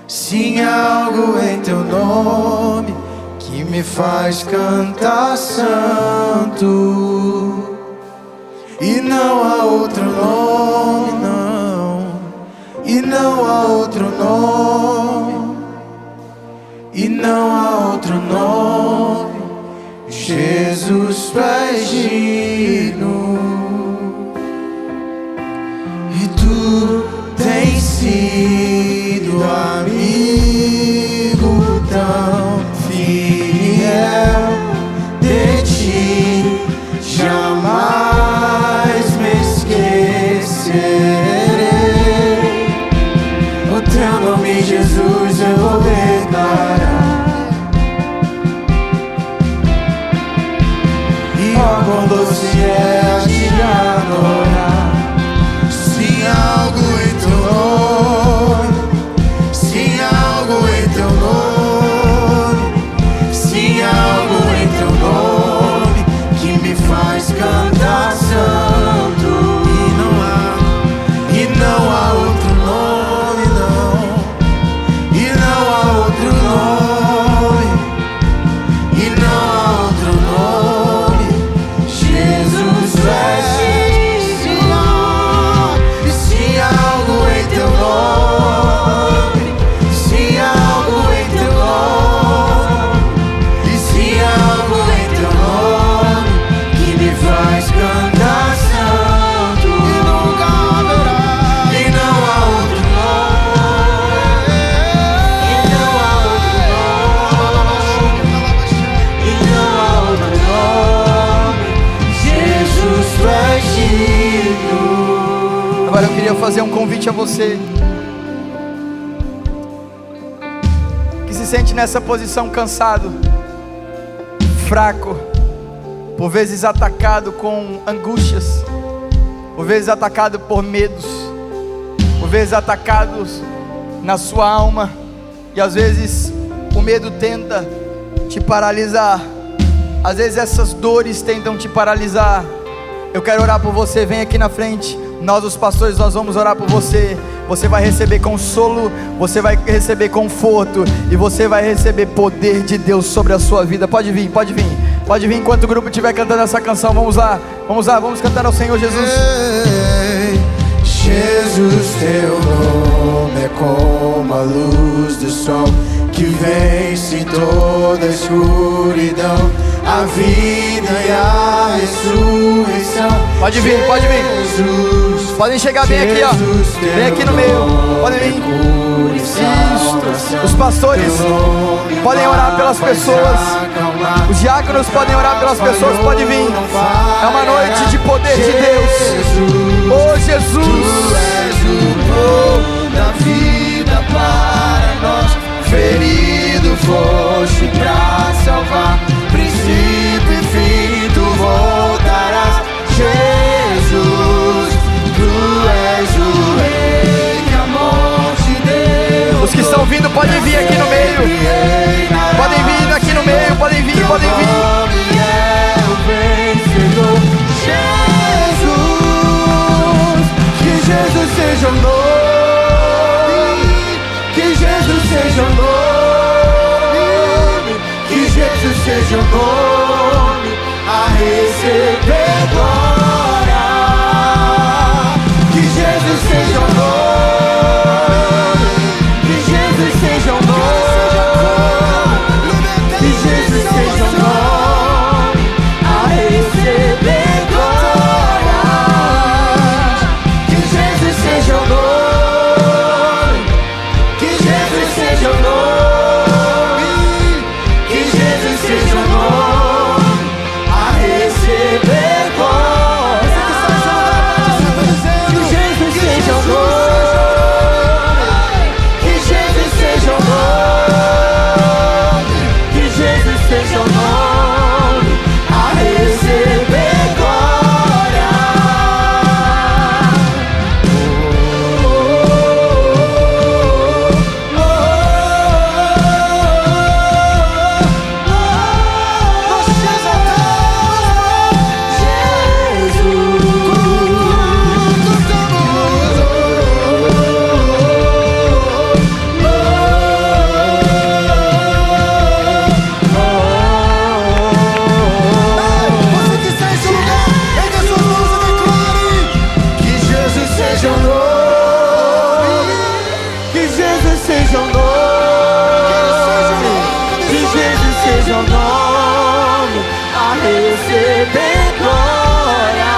sim, há algo em teu nome que me faz cantar santo. E não há outro nome, não, e não há outro nome, e não há outro nome. Jesus, tu és digno, e tu tens sido amigo tão fiel. De ti jamais me esquecerei. O teu nome, Jesus, eu vou declarar. Quão doce é a te adorar. Sim, há algo em teu nome, sim, há algo em teu nome, sim, há algo em teu nome que me faz cantar santo. E não há outro nome, não, e não há outro nome, e não há outro nome. Jesus, tu és digno, e se há algo em teu nome, se há algo em teu nome, e se há algo em teu nome que me faz cantar santo. E nunca haverá, e não há outro nome, e não há outro nome, e não há outro nome. Jesus, tu és digno. Agora eu queria fazer um convite a você que se sente nessa posição cansado, fraco, por vezes atacado com angústias, por vezes atacado por medos, por vezes atacados na sua alma, e às vezes o medo tenta te paralisar, às vezes essas dores tentam te paralisar. Eu quero orar por você, vem aqui na frente. Nós os pastores, nós vamos orar por você. Você vai receber consolo, você vai receber conforto, e você vai receber poder de Deus sobre a sua vida. Pode vir, pode vir, pode vir enquanto o grupo estiver cantando essa canção. Vamos lá, vamos lá, vamos cantar ao Senhor Jesus. Ei, Jesus, teu nome é como a luz do sol que vence toda a escuridão, a vida e a ressurreição. Pode vir, pode vir. Jesus, podem chegar bem aqui, ó. Bem aqui no meio. Podem vir. Isso. Os pastores podem orar pelas pessoas. Os diáconos podem orar pelas pessoas. Pode vir. É uma noite de poder de Deus. Oh Jesus, Tu és o pão da vida para nós. Ferido foste pra salvar, princípio e fim tu voltarás. Jesus, tu és o rei que a morte deu. os que estão vindo podem vir aqui no meio. Podem vir aqui no meio, podem vir, podem vir. É o vencedor. Jesus, que Jesus seja o nome. Que Jesus seja o nome, que Jesus seja o nome a receber glória. Que Jesus seja o nome, que Jesus seja o nome, que Jesus seja o nome a receber glória. Que Jesus seja o nome. Seja o nome, que Jesus seja o nome a receber glória. Que Jesus seja o nome, que Jesus seja o nome, que Jesus seja o nome a receber glória. Seja o nome, que Jesus seja o nome a receber glória.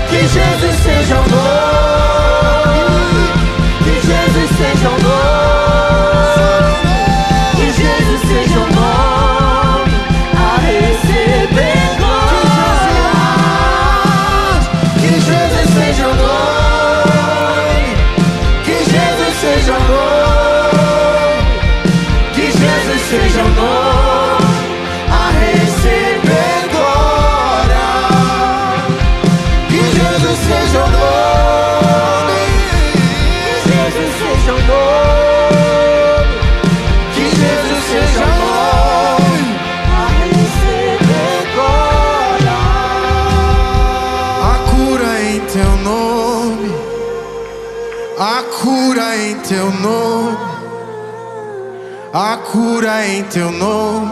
Que Jesus seja o nome, que Jesus seja o nome, que Jesus seja o nome a receber glória. Que Jesus seja o nome. Seja o nome, que Jesus seja o nome a receber glória. Que Jesus seja o nome, que Jesus seja o nome, que Jesus seja o nome a receber glória. A cura em teu nome, a cura em teu nome, a cura em teu nome,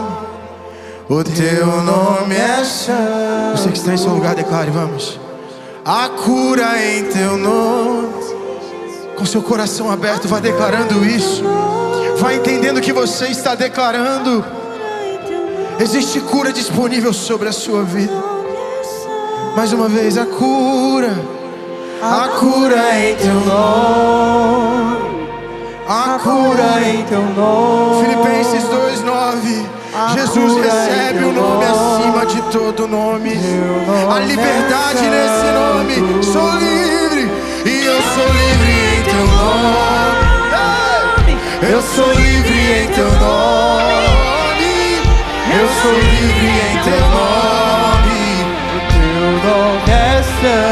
o teu nome é santo. Você que está em seu lugar, declare, vamos. A cura em teu nome. Com seu coração aberto, vá declarando isso. Vá entendendo que você está declarando. Existe cura disponível sobre a sua vida. Mais uma vez, a cura em teu nome, a cura em teu nome. Filipenses 2:9. Jesus recebe o nome acima de todo nome. A liberdade nesse nome. Sou livre e eu sou livre em teu nome. Eu sou livre em teu nome. Eu sou livre em teu nome. O teu nome é santo.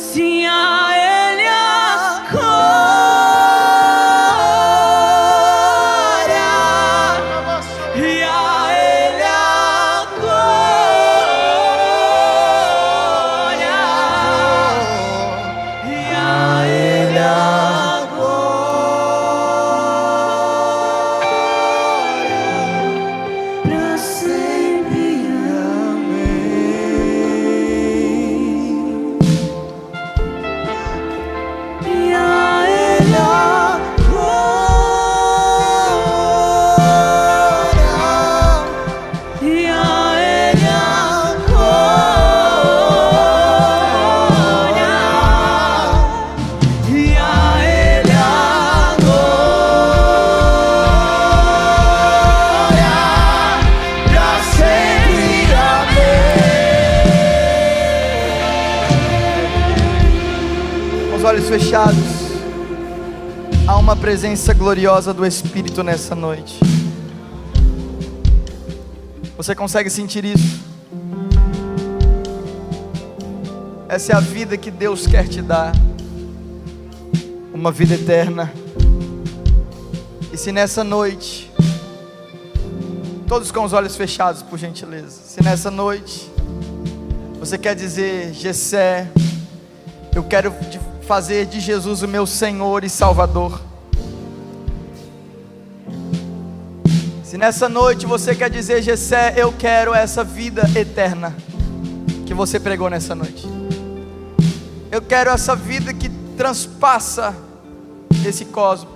sim, a Ele a glória, e a Ele a glória, e a Ele a glória, pra sempre. E a Ele a glória, e a Ele a glória, e a Ele a glória, pra sempre. Com os olhos fechados, há uma presença gloriosa do Espírito nessa noite. Você consegue sentir isso? Essa é a vida que Deus quer te dar, uma vida eterna. E se nessa noite, todos com os olhos fechados, por gentileza, se nessa noite você quer dizer: Jessé, eu quero fazer de Jesus o meu Senhor e Salvador. Se nessa noite você quer dizer: Jessé, eu quero essa vida eterna que você pregou nessa noite, eu quero essa vida que transpassa esse cosmos.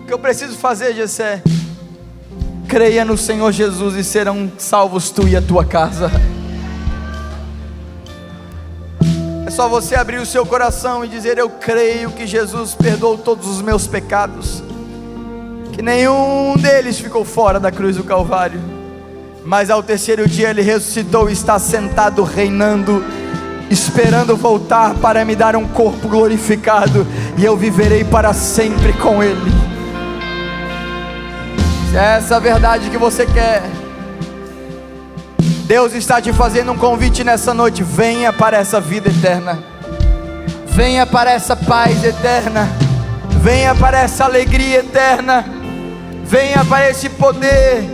O que eu preciso fazer, Jessé? Creia no Senhor Jesus e serão salvos tu e a tua casa. É só você abrir o seu coração e dizer: eu creio que Jesus perdoou todos os meus pecados, que nenhum deles ficou fora da cruz do Calvário, mas ao terceiro dia Ele ressuscitou e está sentado reinando, esperando voltar para me dar um corpo glorificado, e eu viverei para sempre com Ele. Se é essa a verdade que você quer, Deus está te fazendo um convite nessa noite: venha para essa vida eterna, venha para essa paz eterna, venha para essa alegria eterna, venha para esse poder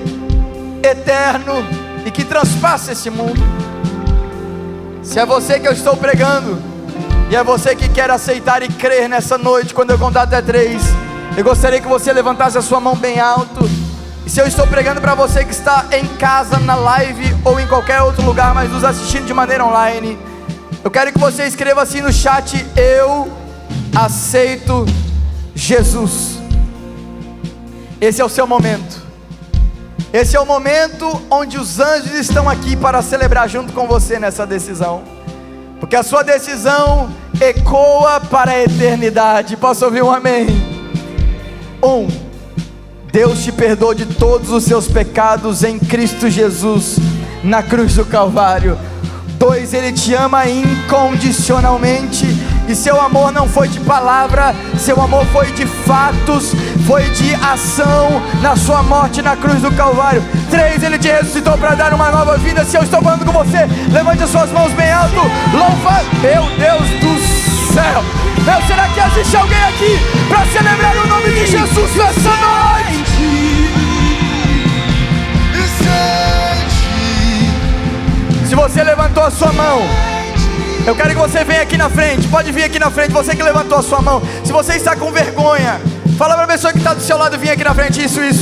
eterno e que transpassa esse mundo. Se é você que eu estou pregando, e é você que quer aceitar e crer nessa noite, quando eu contar até 3, eu gostaria que você levantasse a sua mão bem alto. E se eu estou pregando para você que está em casa, na live ou em qualquer outro lugar, mas nos assistindo de maneira online, eu quero que você escreva assim no chat: eu aceito Jesus. Esse é o seu momento. Esse é o momento onde os anjos estão aqui para celebrar junto com você nessa decisão, porque a sua decisão ecoa para a eternidade. Posso ouvir um amém? 1. Deus te perdoou de todos os seus pecados em Cristo Jesus, na cruz do Calvário. 2. Ele te ama incondicionalmente, e seu amor não foi de palavra, seu amor foi de fatos, foi de ação na sua morte na cruz do Calvário. 3. Ele te ressuscitou para dar uma nova vida. Se eu estou falando com você, levante as suas mãos bem alto. Louva, meu Deus do céu. Meu, será que existe alguém aqui para celebrar o nome de Jesus nessa noite? Se você levantou a sua mão, eu quero que você venha aqui na frente. Pode vir aqui na frente, você que levantou a sua mão. Se você está com vergonha, fala para a pessoa que está do seu lado: vem aqui na frente. Isso, venha.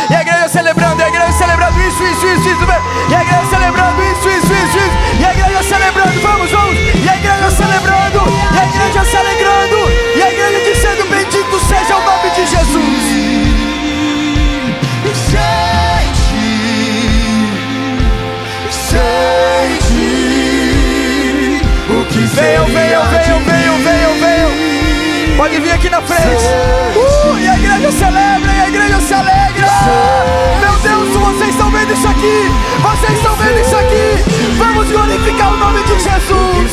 E a igreja celebrando, isso, venha. E a igreja celebrando, isso. E a igreja celebrando, vamos. E a igreja celebrando, e a igreja se alegrando, e a igreja dizendo: bendito seja o nome de Jesus. Venham. Pode vir aqui na frente. E a igreja celebra, e a igreja se alegra. Meu Deus, vocês estão vendo isso aqui? Vamos glorificar o nome de Jesus.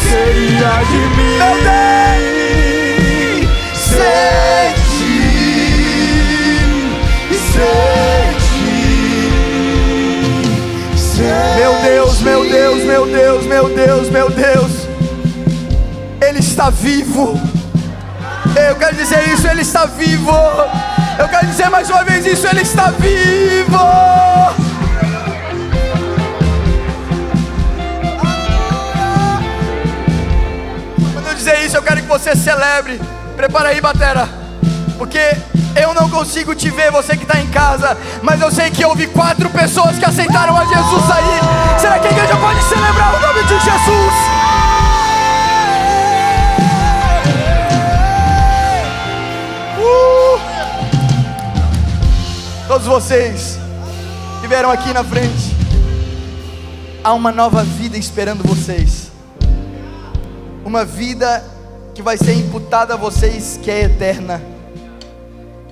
Meu Deus, meu Deus. Ele está vivo. Eu quero dizer isso, Ele está vivo. Eu quero dizer mais uma vez isso, Ele está vivo. Quando eu dizer isso, eu quero que você celebre. Prepara aí, batera, porque eu não consigo te ver, você que está em casa, mas eu sei que houve 4 pessoas que aceitaram a Jesus aí. Será que a igreja pode celebrar o nome de Jesus? Todos vocês que vieram aqui na frente, há uma nova vida esperando vocês. Uma vida que vai ser imputada a vocês, que é eterna.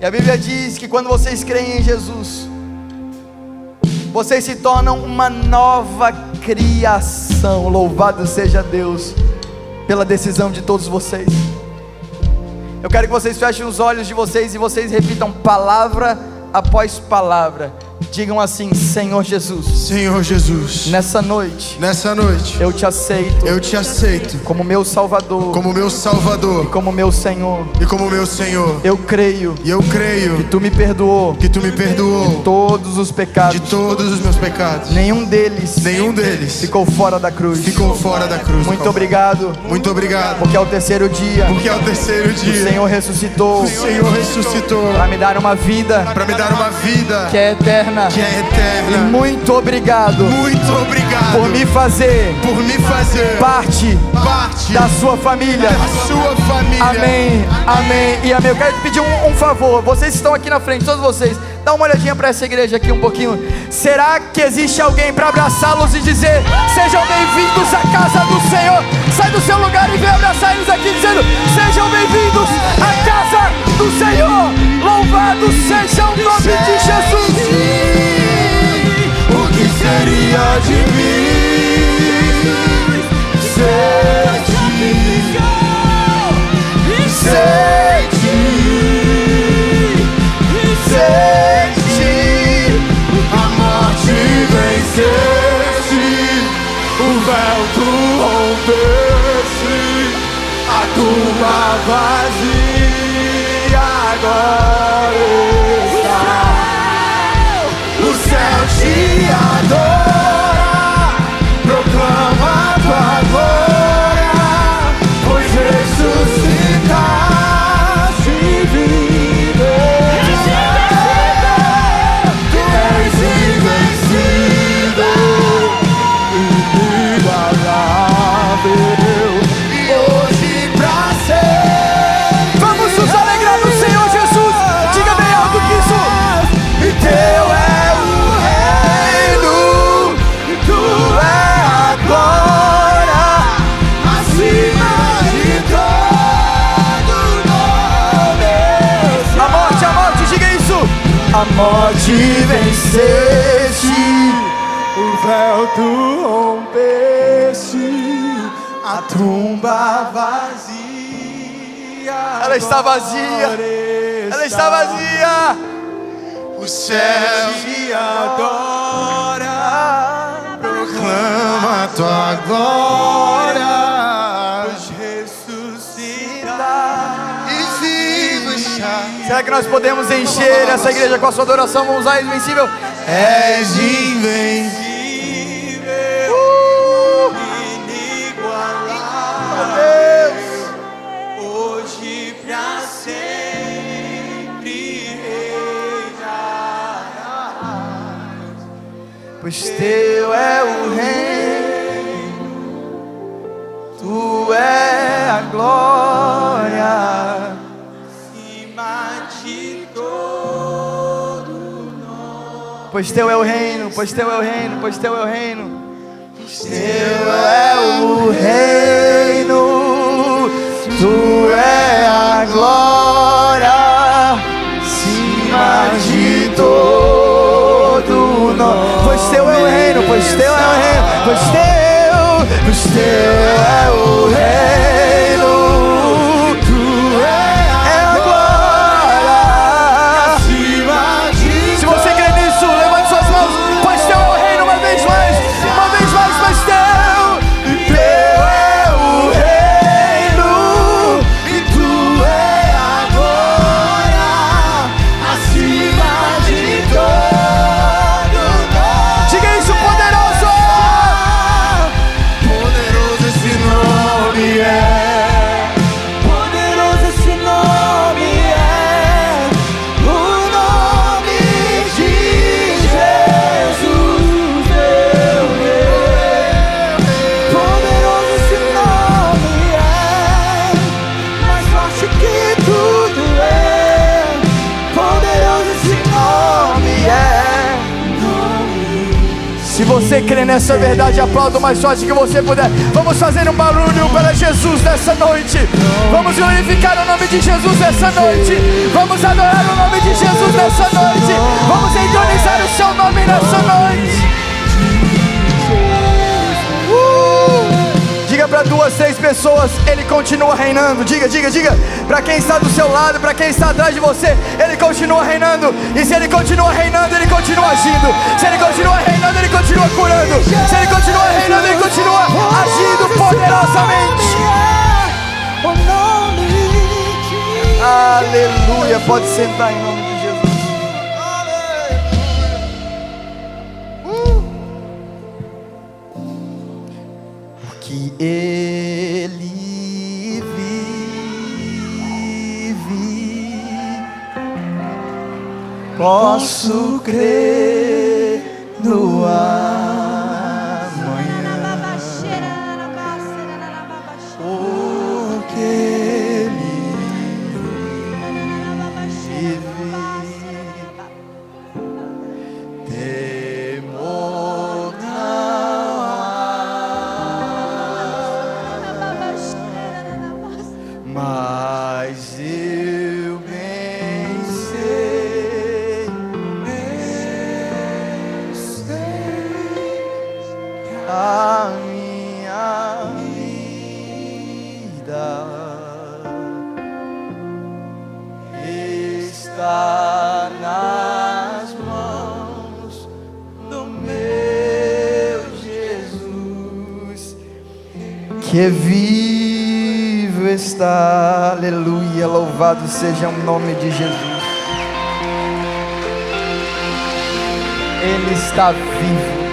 E a Bíblia diz que quando vocês creem em Jesus, vocês se tornam uma nova criação. Louvado seja Deus pela decisão de todos vocês. Eu quero que vocês fechem os olhos de vocês e vocês repitam palavra após palavra. Digam assim: Senhor Jesus, Senhor Jesus, nessa noite eu te aceito como meu Salvador, como meu Salvador como meu Senhor. e como meu Senhor. Eu creio E eu creio que Tu me perdoou que Tu me perdoou todos os pecados. de todos os meus pecados. Nenhum deles Ficou fora da cruz. fora da cruz. Muito obrigado, Muito obrigado, porque ao terceiro dia porque ao terceiro o dia Senhor ressuscitou o Senhor ressuscitou para me dar uma vida para me dar uma vida que é eterna. que é E eterna. muito obrigado Muito obrigado por me fazer por me fazer parte parte da sua família. da sua família. Amém, amém e amém. Eu quero te pedir um favor. Vocês que estão aqui na frente, todos vocês, dá uma olhadinha para essa igreja aqui um pouquinho. Será que existe alguém para abraçá-los e dizer: sejam bem-vindos à casa do Senhor? Sai do seu lugar e vem abraçar eles aqui dizendo: sejam bem-vindos à casa do Senhor. Louvado seja o nome de Jesus. O que seria de mim sem ti? Sem ti, sem ti, a morte venceste, o véu tu rompeste, a tumba vazia agora está. O céu te adora, proclama tua glória, pois ressuscitaste e vive. Tu és invencível, inigualável, e hoje pra sempre. Vamos nos alegrar no Senhor Jesus. Diga bem alto que isso. E teu é o reino, e tu é a glória, acima de todo nome. A morte, diga isso. A morte venceste, o véu tu rompeste, a tumba vazia. Ela está vazia. Ela está vazia. O céu te adora, proclama a tua glória, pois ressuscita e vivo está. Será que nós podemos encher essa igreja com a sua adoração? Vamos usar invencível. És invencível, inigualável, hoje pra sempre reinarás. Pois teu é o reino, tu é a glória. Acima de todo nome. Pois teu é o reino, pois teu é o reino, pois teu é o reino. Teu é o reino, tu é a glória, acima de todo nome. Pois teu é o reino, pois teu é o reino, pois teu é o reino, tu é a glória, acima de. Se você crê nisso, levante suas mãos. Pois teu é o reino, uma vez mais, pois teu. Teu é o reino, você crê nessa verdade, aplauda o mais forte que você puder. Vamos fazer um barulho para Jesus nessa noite. Vamos glorificar o nome de Jesus nessa noite. Vamos adorar o nome de Jesus nessa noite. Vamos entronizar o seu nome nessa noite. Diga para 2, 3 pessoas, Ele continua reinando. Diga, diga, diga. Para quem está do seu lado, para quem está atrás de você, Ele continua reinando. E se Ele continua reinando, Ele continua agindo. Se Ele continua reinando, Ele continua curando. Se Ele continua reinando, Ele continua agindo poderosamente. Aleluia. Pode sentar em nome de Jesus. Que Ele vive, posso crer no amanhã, porque Ele vive. Temor não há, mas eu bem sei a minha vida está nas mãos do meu Jesus, que é vivo está. Aleluia, louvado seja o nome de Jesus. Ele está vivo.